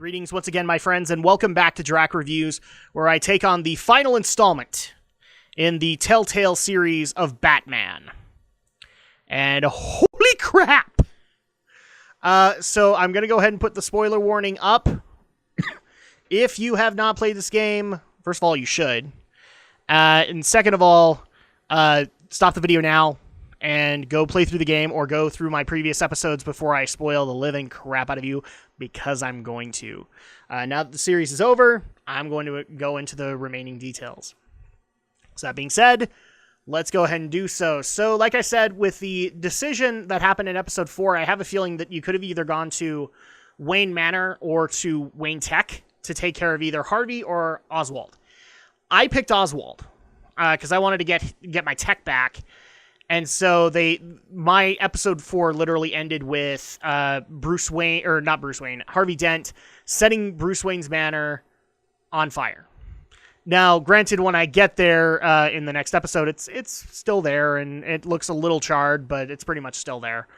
Greetings once again, my friends, and welcome back to Drak Reviews, where I take on the final installment in the Telltale series of Batman. And holy crap! So I'm going to go ahead and put the spoiler warning up. If you have not played this game, first of all, you should. And second of all, stop the video now and go play through the game or go through my previous episodes before I spoil the living crap out of you, because I'm going to. Now that the series is over, I'm going to go into the remaining details. So that being said, let's go ahead and do so. So like I said, with the decision that happened in episode 4, I have a feeling that you could have either gone to Wayne Manor or to Wayne Tech to take care of either Harvey or Oswald. I picked Oswald because I wanted to get my tech back. And so my episode 4 literally ended with Harvey Dent setting Bruce Wayne's manor on fire. Now, granted, when I get there in the next episode, it's still there, and it looks a little charred, but it's pretty much still there.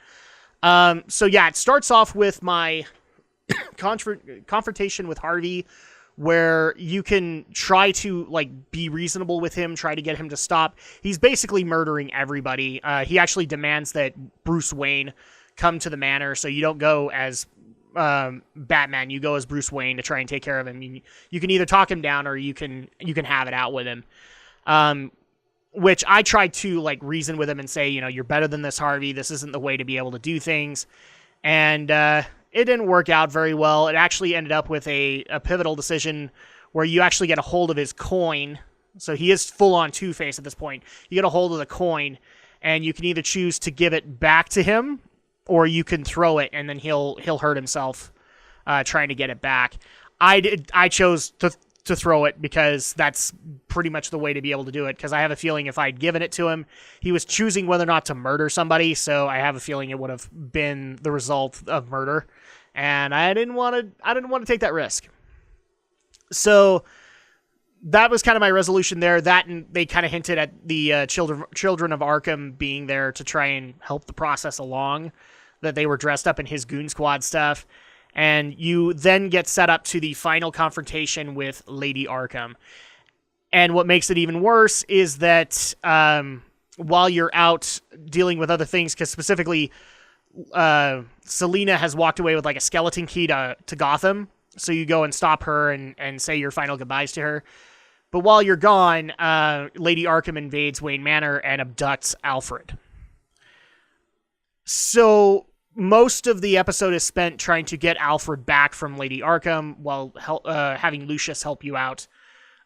So yeah, it starts off with my confrontation with Harvey, where you can try to be reasonable with him, try to get him to stop. He's basically murdering everybody. He actually demands that Bruce Wayne come to the manor, so you don't go as Batman, you go as Bruce Wayne to try and take care of him. You can either talk him down or you can have it out with him. Which I tried to reason with him and say, you're better than this, Harvey. This isn't the way to be able to do things. And it didn't work out very well. It actually ended up with a pivotal decision where you actually get a hold of his coin. So he is full-on Two-Face at this point. You get a hold of the coin, and you can either choose to give it back to him, or you can throw it, and then he'll hurt himself trying to get it back. I chose to throw it because that's pretty much the way to be able to do it, because I have a feeling if I'd given it to him, he was choosing whether or not to murder somebody, so I have a feeling it would have been the result of murder, and I didn't want to take that risk. So that was kind of my resolution there. That, and they kind of hinted at the children of Arkham being there to try and help the process along, that they were dressed up in his Goon Squad stuff. And you then get set up to the final confrontation with Lady Arkham. And what makes it even worse is that while you're out dealing with other things, because specifically Selina has walked away with a skeleton key to Gotham, so you go and stop her and say your final goodbyes to her. But while you're gone, Lady Arkham invades Wayne Manor and abducts Alfred. So most of the episode is spent trying to get Alfred back from Lady Arkham while having Lucius help you out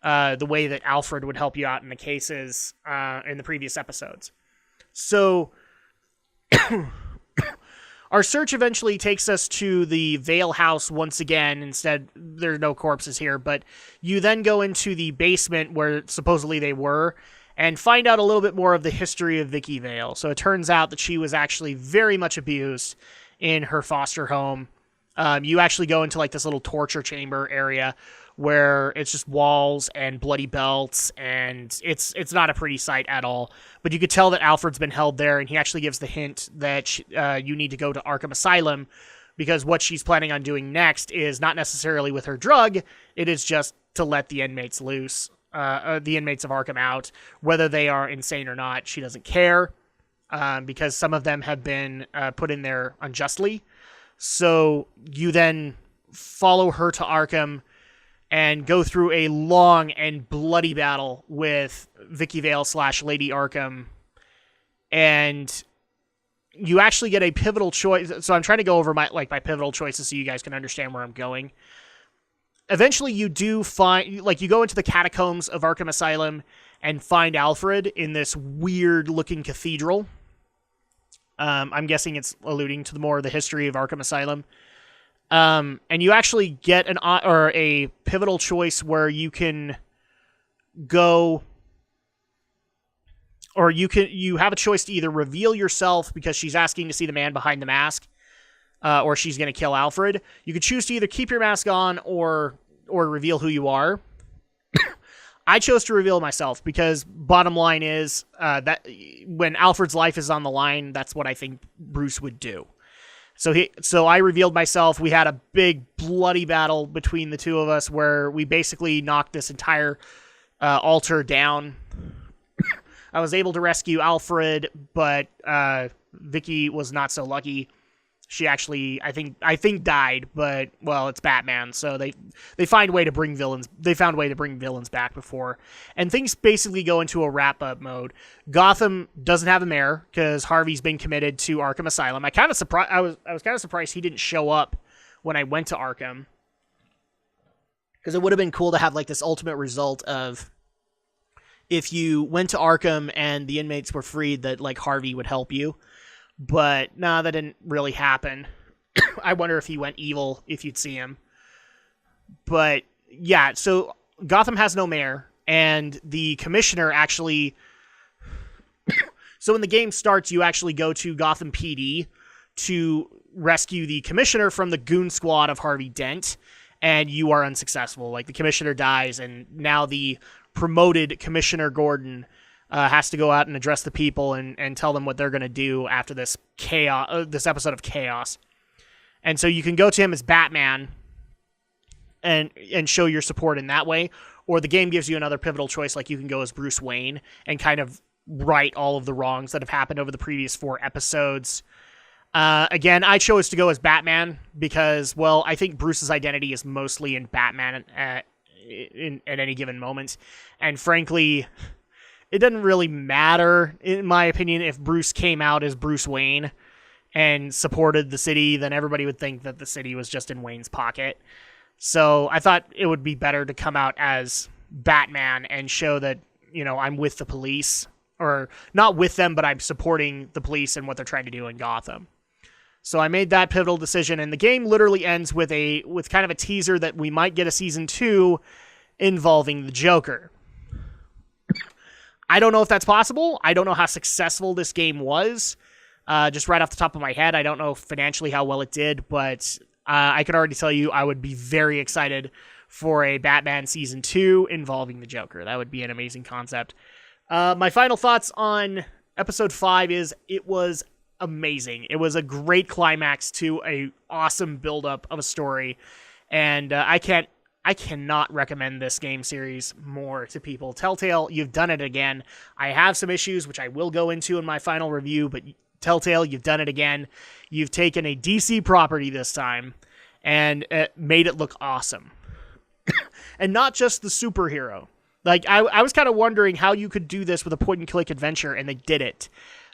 the way that Alfred would help you out in the cases in the previous episodes. So our search eventually takes us to the Vale house once again. Instead, there are no corpses here, but you then go into the basement where supposedly they were, and find out a little bit more of the history of Vicky Vale. So it turns out that she was actually very much abused in her foster home. You actually go into this little torture chamber area where it's just walls and bloody belts, and it's not a pretty sight at all. But you could tell that Alfred's been held there, and he actually gives the hint that you need to go to Arkham Asylum, because what she's planning on doing next is not necessarily with her drug, it is just to let the inmates loose. The inmates of Arkham out, whether they are insane or not. She doesn't care, because some of them have been put in there unjustly. So you then follow her to Arkham and go through a long and bloody battle with Vicky Vale / Lady Arkham. And you actually get a pivotal choice. So I'm trying to go over my pivotal choices so you guys can understand where I'm going. Eventually, you do find, you go into the catacombs of Arkham Asylum and find Alfred in this weird-looking cathedral. I'm guessing it's alluding to more of the history of Arkham Asylum. And you actually get a pivotal choice where you can go, or you have a choice to either reveal yourself because she's asking to see the man behind the mask, or she's going to kill Alfred. You could choose to either keep your mask on or reveal who you are. I chose to reveal myself because bottom line is that when Alfred's life is on the line, that's what I think Bruce would do. So I revealed myself. We had a big bloody battle between the two of us where we basically knocked this entire altar down. I was able to rescue Alfred, but Vicky was not so lucky. She actually, I think died, but well, it's Batman, so they find a way to bring villains. They found a way to bring villains back before, and things basically go into a wrap up mode. Gotham doesn't have a mayor because Harvey's been committed to Arkham Asylum. I was kind of surprised he didn't show up when I went to Arkham, because it would have been cool to have like this ultimate result of if you went to Arkham and the inmates were freed, that like Harvey would help you. But nah, that didn't really happen. I wonder if he went evil, if you'd see him. But yeah, so Gotham has no mayor, and the commissioner actually... So when the game starts, you actually go to Gotham PD to rescue the commissioner from the goon squad of Harvey Dent, and you are unsuccessful. Like, the commissioner dies, and now the promoted Commissioner Gordon has to go out and address the people and tell them what they're going to do after this chaos, this episode of chaos. And so you can go to him as Batman and show your support in that way, or the game gives you another pivotal choice, like you can go as Bruce Wayne and kind of right all of the wrongs that have happened over the previous 4 episodes. Again, I chose to go as Batman because, well, I think Bruce's identity is mostly in Batman at any given moment. And frankly, it doesn't really matter, in my opinion, if Bruce came out as Bruce Wayne and supported the city, then everybody would think that the city was just in Wayne's pocket. So I thought it would be better to come out as Batman and show that, you know, I'm with the police, or not with them, but I'm supporting the police and what they're trying to do in Gotham. So I made that pivotal decision, and the game literally ends with kind of a teaser that we might get a season 2 involving the Joker. I don't know if that's possible. I don't know how successful this game was. Just right off the top of my head, I don't know financially how well it did, but I can already tell you I would be very excited for a Batman Season 2 involving the Joker. That would be an amazing concept. My final thoughts on Episode 5 is it was amazing. It was a great climax to a awesome build-up of a story, and I cannot recommend this game series more to people. Telltale, you've done it again. I have some issues, which I will go into in my final review, but Telltale, you've done it again. You've taken a DC property this time and made it look awesome. And not just the superhero. Like, I was kind of wondering how you could do this with a point-and-click adventure, and they did it.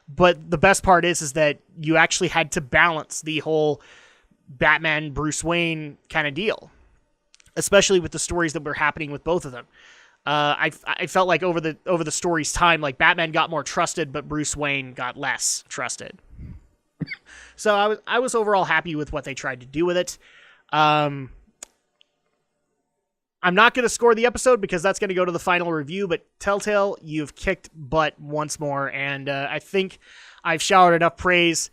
But the best part is that you actually had to balance the whole Batman, Bruce Wayne kind of deal, especially with the stories that were happening with both of them. I felt like over the story's time, like Batman got more trusted, but Bruce Wayne got less trusted. So I was overall happy with what they tried to do with it. I'm not going to score the episode because that's going to go to the final review, but Telltale, you've kicked butt once more, and I think I've showered enough praise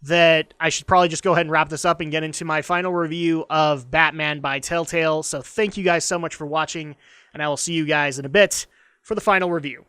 that I should probably just go ahead and wrap this up and get into my final review of Batman by Telltale. So thank you guys so much for watching, and I will see you guys in a bit for the final review.